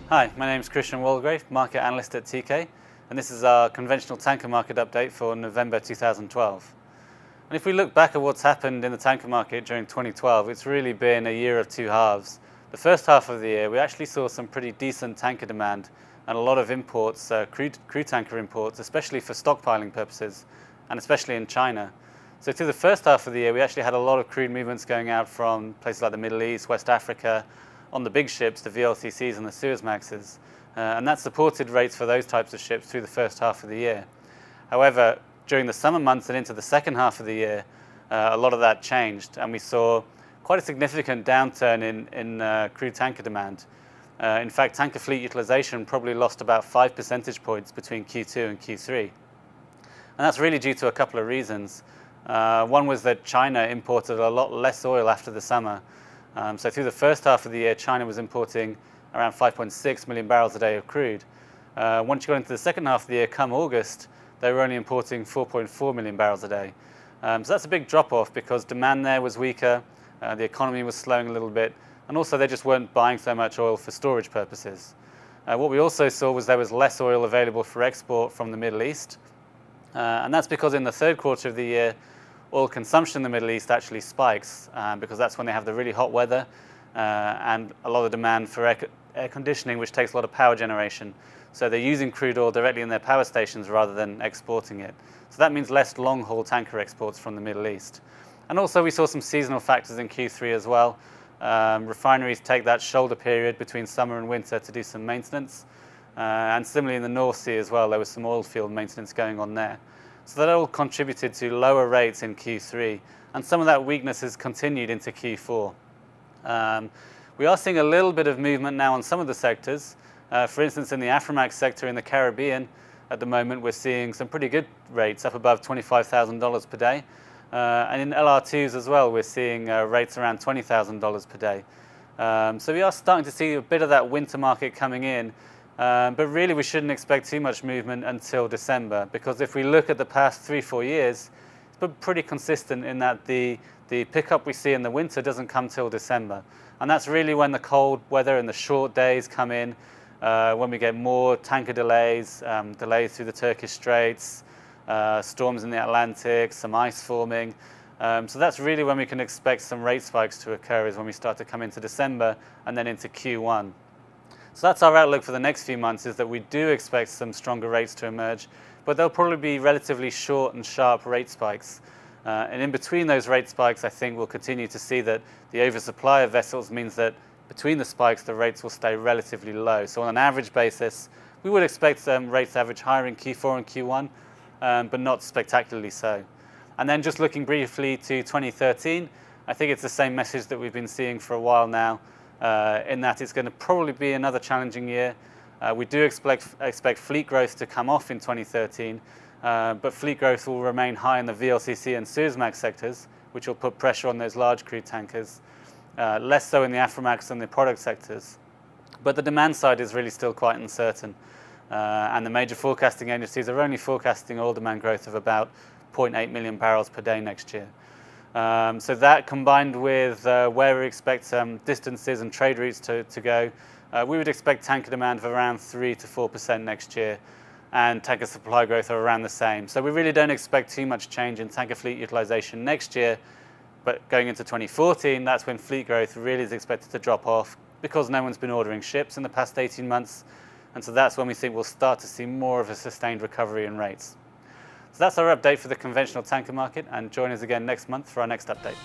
Hi, my name is Christian Waldegrave, market analyst at Teekay, and this is our conventional tanker market update for November 2012. And if we look back at what's happened in the tanker market during 2012, it's really been a year of two halves. The first half of the year, we actually saw some pretty decent tanker demand and a lot of imports, crude tanker imports, especially for stockpiling purposes, and especially in China. So through the first half of the year, we actually had a lot of crude movements going out from places like the Middle East, West Africa, on the big ships, the VLCCs and the Suezmaxes, and that supported rates for those types of ships through the first half of the year. However, during the summer months and into the second half of the year, a lot of that changed, and we saw quite a significant downturn in crude tanker demand. In fact, tanker fleet utilization probably lost about 5 percentage points between Q2 and Q3. And that's really due to a couple of reasons. One was that China imported a lot less oil after the summer. So through the first half of the year, China was importing around 5.6 million barrels a day of crude. Once you got into the second half of the year, come August, they were only importing 4.4 million barrels a day. So that's a big drop-off because demand there was weaker, the economy was slowing a little bit, and also they just weren't buying so much oil for storage purposes. What we also saw was there was less oil available for export from the Middle East, and that's because in the third quarter of the year, oil consumption in the Middle East actually spikes because that's when they have the really hot weather and a lot of demand for air conditioning, which takes a lot of power generation. So they're using crude oil directly in their power stations rather than exporting it. So that means less long-haul tanker exports from the Middle East. And also we saw some seasonal factors in Q3 as well. Refineries take that shoulder period between summer and winter to do some maintenance. And similarly in the North Sea as well, there was some oil field maintenance going on there. So that all contributed to lower rates in Q3, and some of that weakness has continued into Q4. We are seeing a little bit of movement now on some of the sectors. For instance, in the Aframax sector in the Caribbean, at the moment we're seeing some pretty good rates, up above $25,000 per day. And in LR2s as well, we're seeing rates around $20,000 per day. So we are starting to see a bit of that winter market coming in. But really we shouldn't expect too much movement until December, because if we look at the past 3-4 years, it's been pretty consistent in that the pickup we see in the winter doesn't come till December. And that's really when the cold weather and the short days come in, when we get more tanker delays, delays through the Turkish Straits, storms in the Atlantic, some ice forming. So that's really when we can expect some rate spikes to occur, is when we start to come into December and then into Q1. So that's our outlook for the next few months, is that we do expect some stronger rates to emerge, but they'll probably be relatively short and sharp rate spikes. And in between those rate spikes, I think we'll continue to see that the oversupply of vessels means that between the spikes, the rates will stay relatively low. So on an average basis, we would expect rates to average higher in Q4 and Q1, but not spectacularly so. And then just looking briefly to 2013, I think it's the same message that we've been seeing for a while now. In that it's going to probably be another challenging year. We do expect fleet growth to come off in 2013, but fleet growth will remain high in the VLCC and Suezmax sectors, which will put pressure on those large crude tankers, less so in the Aframax and the product sectors. But the demand side is really still quite uncertain, and the major forecasting agencies are only forecasting oil demand growth of about 0.8 million barrels per day next year. So that, combined with where we expect distances and trade routes to go, we would expect tanker demand of around 3 to 4% next year, and tanker supply growth are around the same. So we really don't expect too much change in tanker fleet utilization next year, but going into 2014, that's when fleet growth really is expected to drop off, because no one's been ordering ships in the past 18 months, and so that's when we think we'll start to see more of a sustained recovery in rates. So that's our update for the conventional tanker market, and join us again next month for our next update.